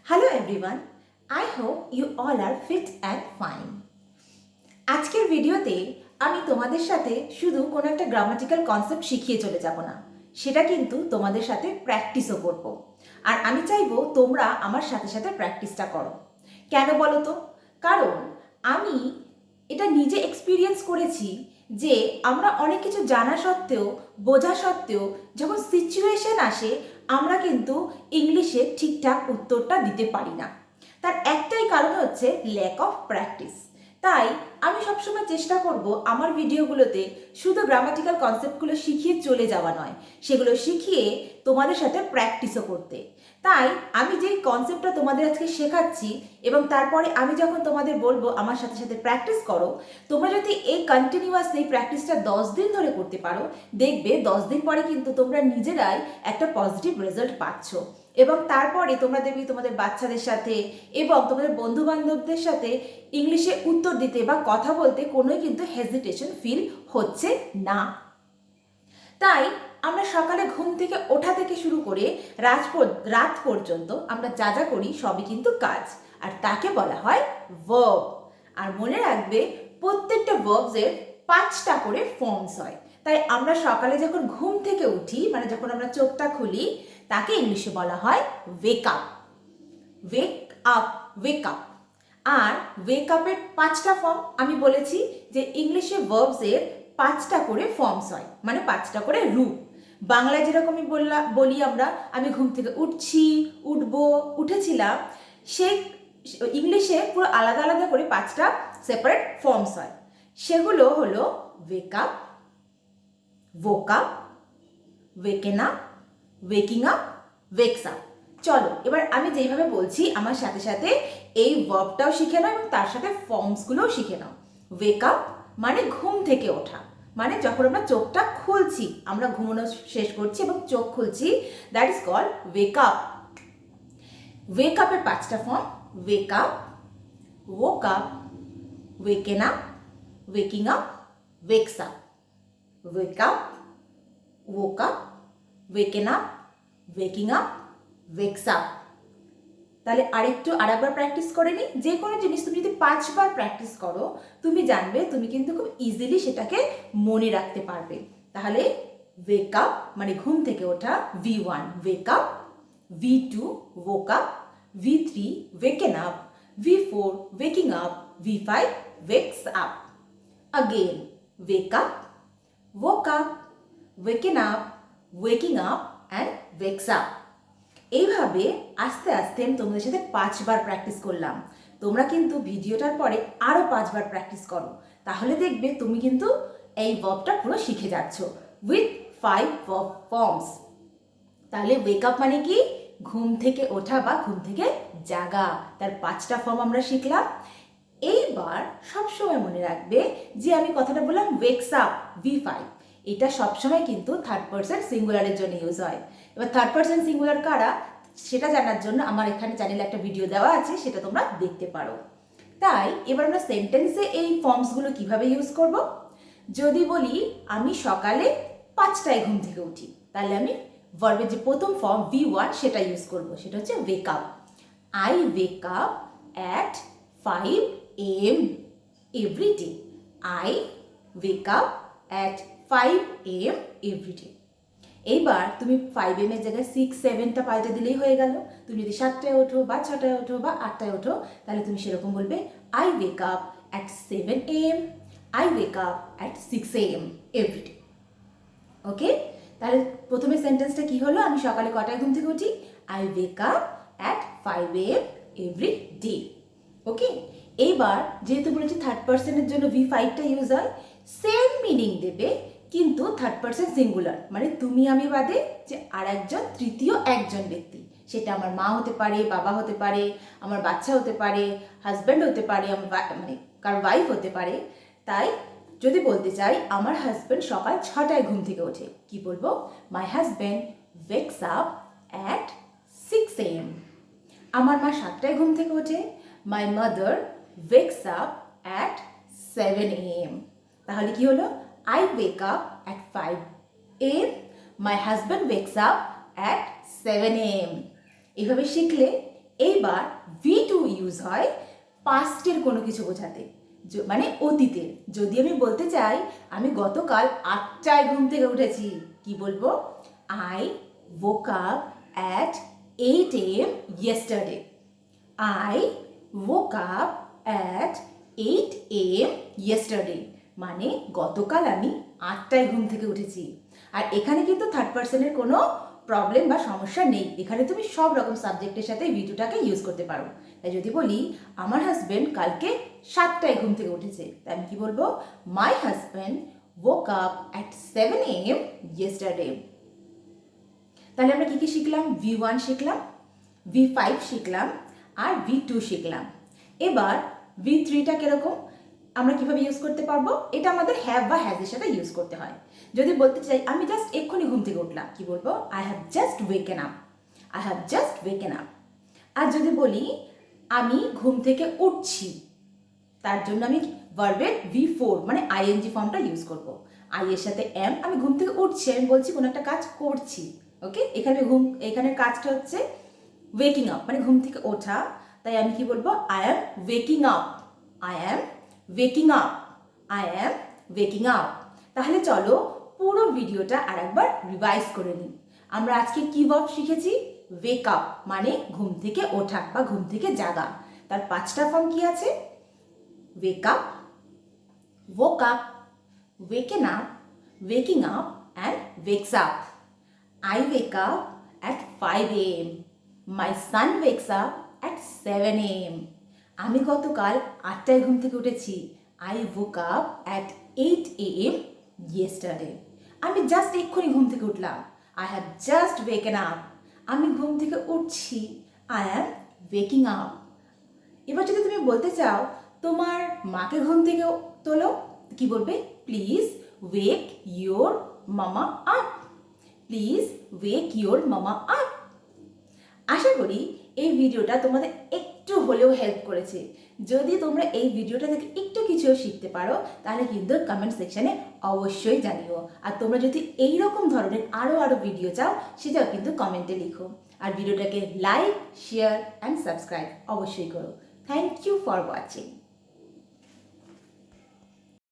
Hello everyone, I hope you all are fit and fine. আজকের ভিডিওতে আমি তোমাদের সাথে শুধু কোনো একটা গ্রামাটিক্যাল কনসেপ্ট শিখিয়ে চলে যাব না, সেটা কিন্তু তোমাদের সাথে প্র্যাকটিসও করব। আর আমি চাইবো তোমরা আমার সাথে সাথে প্র্যাকটিসটা করো। কেন বলো তো? কারণ আমি এটা নিজে এক্সপিরিয়েন্স করেছি যে আমরা অনেক কিছু জানা সত্ত্বেও, বোঝা সত্ত্বেও যখন সিচুয়েশন আসে আমরা কিন্তু ইংলিশে ঠিকঠাক উত্তরটা দিতে পারি না। তার একটাই কারণ হচ্ছে ল্যাক অফ প্র্যাকটিস। তাই আমি সবসময় চেষ্টা করব আমার ভিডিওগুলোতে শুধু গ্রামাটিক্যাল কনসেপ্টগুলো শিখিয়ে চলে যাওয়া নয়, সেগুলো শিখিয়ে তোমাদের সাথে প্র্যাকটিসও করতে। তাই আমি যেই কনসেপ্টটা তোমাদের আজকে শেখাচ্ছি এবং তারপরে আমি যখন তোমাদের বলবো আমার সাথে সাথে প্র্যাকটিস করো, তোমরা যদি এই কন্টিনিউয়াসলি প্র্যাকটিসটা 10 দিন ধরে করতে পারো, দেখবে 10 দিন পরে কিন্তু তোমরা নিজেরাই একটা পজিটিভ রেজাল্ট পাচ্ছ। এবং তারপরে তোমরা দেখবে তোমাদের বাচ্চাদের সাথে এবং তোমাদের বন্ধু বান্ধবদের সাথে ইংলিশে উত্তর দিতে বা কথা বলতে কোনোই কিন্তু হেজিটেশন ফিল হচ্ছে না। তাই আমরা সকালে ঘুম থেকে ওঠা থেকে শুরু করে রাত পর্যন্ত আমরা যা যা করি সবই কিন্তু কাজ, আর তাকে বলা হয় ভার্ব। আর মনে রাখবে প্রত্যেকটা ভার্বসের 5টা করে ফর্মস হয়। তাই আমরা সকালে যখন ঘুম থেকে উঠি, মানে যখন আমরা চোখটা খুলি, তাকে ইংলিশে বলা হয় wake up. Wake up, wake up. আর ওয়েক আপের 5টা ফর্ম আমি বলেছি যে ইংলিশে ভার্বসের 5টা করে ফর্মস হয়, মানে 5টা করে রূপ। বাংলায় যেরকমই বলি আমরা আমি ঘুম থেকে উঠছি, উঠবো, উঠেছিলাম, সেই ইংলিশে পুরো আলাদা আলাদা করে 5টা সেপারেট ফর্মস হয়। সেগুলো হলো ওয়েক up, woke up, waken up, waking up, wakes up। চলো এবার আমি যেইভাবে বলছি আমার সাথে সাথে এই ভার্বটাও শিখে নাও এবং তার সাথে ফর্মসগুলোও শিখে নাও। ওয়েক আপ মানে ঘুম থেকে ওঠা, মানে যখন আমরা চোখটা খুলছি, আমরা ঘুমানো শেষ করছি এবং চোখ খুলছি, that is called wake up. Wake আপের 5টা form: wake up, woke up, waken up, waking up, wakes up। wake up, woke up, waken up, waking up, wakes up। তাহলে আরেকবার প্র্যাকটিস করে নি। যে কোনো জিনিস তুমি যদি 5বার প্র্যাকটিস করো, তুমি জানবে তুমি কিন্তু খুব ইজিলি সেটাকে মনে রাখতে পারবে। তাহলে ওয়েক আপ মানে ঘুম থেকে ওঠা, V1 wake up, V2 woke up, V3 waken up, V4 waking up, V5 wakes up। Again wake up, woke up, waken up, waking up and wakes up। এইভাবে আস্তে আস্তে আমি তোমাদের সাথে 5বার প্র্যাকটিস করলাম। তোমরা কিন্তু ভিডিওটার পরে আরও 5বার প্র্যাকটিস করো, তাহলে দেখবে তুমি কিন্তু এই ভার্বটা পুরো শিখে যাচ্ছ উইথ 5 ভার্ব ফর্মস। তাহলে ওয়েক আপ মানে কি? ঘুম থেকে ওঠা বা ঘুম থেকে জাগা, তার 5টা ফর্ম আমরা শিখলাম। এইবার সবসময় মনে রাখবে যে আমি কথাটা বললাম ওয়েকস আপ, V5, এটা সবসময় কিন্তু থার্ড পারসন সিঙ্গুলারের জন্য ইউজ হয়। এবার থার্ড পারসন সিঙ্গুলার কারা সেটা জানার জন্য আমার এখানে চ্যানেলে একটা ভিডিও দেওয়া আছে, সেটা তোমরা দেখতে পারো। তাই এবার আমরা সেন্টেন্সে এই ফর্মসগুলো কিভাবে ইউজ করব। যদি বলি আমি সকালে 5টায় ঘুম থেকে উঠি, তাহলে আমি ভার্বের যে প্রথম ফর্ম V1 সেটা ইউজ করব, সেটা হচ্ছে wake up. I wake up at 5 AM every day। I wake up at 5 AM every day। এইবার তুমি 5 AM এর জায়গায় 6, 7টা পাল্টে দিলেই হয়ে গেল। তুমি যদি 7টায় ওঠো বা 6টায় ওঠো বা 8টায় ওঠো, তাহলে তুমি সেরকম বলবে I wake up at 7 AM, I wake up at 6 AM every day। ওকে, তাহলে প্রথমে সেন্টেন্সটা কি হলো? আমি সকালে কটায় ঘুম থেকে উঠি? I wake up at 5 AM every day। ওকে, এইবার যেহেতু বলেছি থার্ড পারসনের জন্য V5টা ইউজ হয়, সেম মিনিং দেবে কিন্তু থার্ড পারসন সিঙ্গুলার, মানে তুমি আমি বাদে যে আর একজন তৃতীয় একজন ব্যক্তি, সেটা আমার মা হতে পারে, বাবা হতে পারে, আমার বাচ্চা হতে পারে, হাজব্যান্ড হতে পারে, আমার মানে কার ওয়াইফ হতে পারে। তাই যদি বলতে চাই আমার হাজব্যান্ড সকাল 6টায় ঘুম থেকে ওঠে, কি বলবো? My husband wakes up at 6 AM। আমার মা 7টায় ঘুম থেকে ওঠে, my mother wakes up at 7 AM। তাহলে কি হলো? I wake up at 5 AM, my husband wakes up at 7 AM। এভাবে শিখলে এইবার ভি টু ইউজ হয় পাস্টের কোনো কিছু বোঝাতে, মানে অতীতের। যদি আমি বলতে চাই আমি গতকাল 8টায় ঘুম থেকে উঠেছি, কি বলবো? I woke up at 8 a.m. yesterday. I woke up at 8 a.m. yesterday. মানে গতকাল আমি 8টায় ঘুম থেকে উঠেছি। আর এখানে কিন্তু থার্ড পার্সনের কোনো প্রবলেম বা সমস্যা নেই, এখানে তুমি সব রকম সাবজেক্টের সাথে ভিটুটাকে ইউজ করতে পারো। তাই যদি বলি আমার হাজব্যান্ড কালকে 7টায় ঘুম থেকে উঠেছে, তাই আমি কি বলবো? My husband woke up at 7 a.m. yesterday. তাহলে আমরা কি কি শিখলাম? V1 শিখলাম, V5 শিখলাম, আর V2 শিখলাম। এবার V3টা কিরকম, আমরা কিভাবে ইউজ করতে পারবো? এটা আমাদের হ্যাভ বা হ্যাজের সাথে ইউজ করতে হয়। যদি বলতে চাই আমি জাস্ট এক্ষুনি ঘুম থেকে উঠলাম, কি বলবো? I have just waken up. I have just waken up. আর যদি বলি আমি ঘুম থেকে উঠছি, তার জন্য আমি ভার্বের V4 মানে আইএনজি ফর্মটা ইউজ করব। আই এর সাথে এম, আমি ঘুম থেকে উঠছি, আমি বলছি কোনো একটা কাজ করছি। ওকে, এখানে কাজটা হচ্ছে ওয়েকিং আপ, মানে ঘুম থেকে ওঠা। তাই আমি কি বলবো? I am waking up. I am waking up. I am waking up. তাহলে চলো পুরো ভিডিওটা আরেকবার রিভাইজ করে নিই। আমরা আজকে কি ভার্ব শিখেছি? ওয়েক আপ মানে ঘুম থেকে ওঠা বা ঘুম থেকে জাগা। তার 5টা ফর্ম কি আছে? wake up, woke up, waken up, waking up, and wakes up. I wake up at 5 a.m. My son wakes up at 7 a.m. আমি গতকাল 8টায় ঘুম থেকে উঠেছি। I woke up at 8 a.m. yesterday. আমি জাস্ট এক্ষুনি ঘুম থেকে উঠলাম। I have just waken up. আমি ঘুম থেকে উঠছি। I am waking up. এবার যদি তুমি বলতে চাও তোমার মাকে ঘুম থেকে তোলো, কি বলবে? প্লিজ ওয়েক ইয়োর মামা আপ। প্লিজ ওয়েক ইয়োর মামা আপ। আশা করি এই ভিডিওটা তোমাদের একটু হলেও হেল্প করেছে। যদি তোমরা এই ভিডিওটা থেকে একটু কিছুও শিখতে পারো তাহলে কিন্তু কমেন্ট সেকশনে অবশ্যই জানিও। আর তোমরা যদি এই রকম ধরনের আরও ভিডিও চাও সেটাও কিন্তু কমেন্টে লিখো। আর ভিডিওটাকে লাইক, শেয়ার অ্যান্ড সাবস্ক্রাইব অবশ্যই করো। Thank you for watching.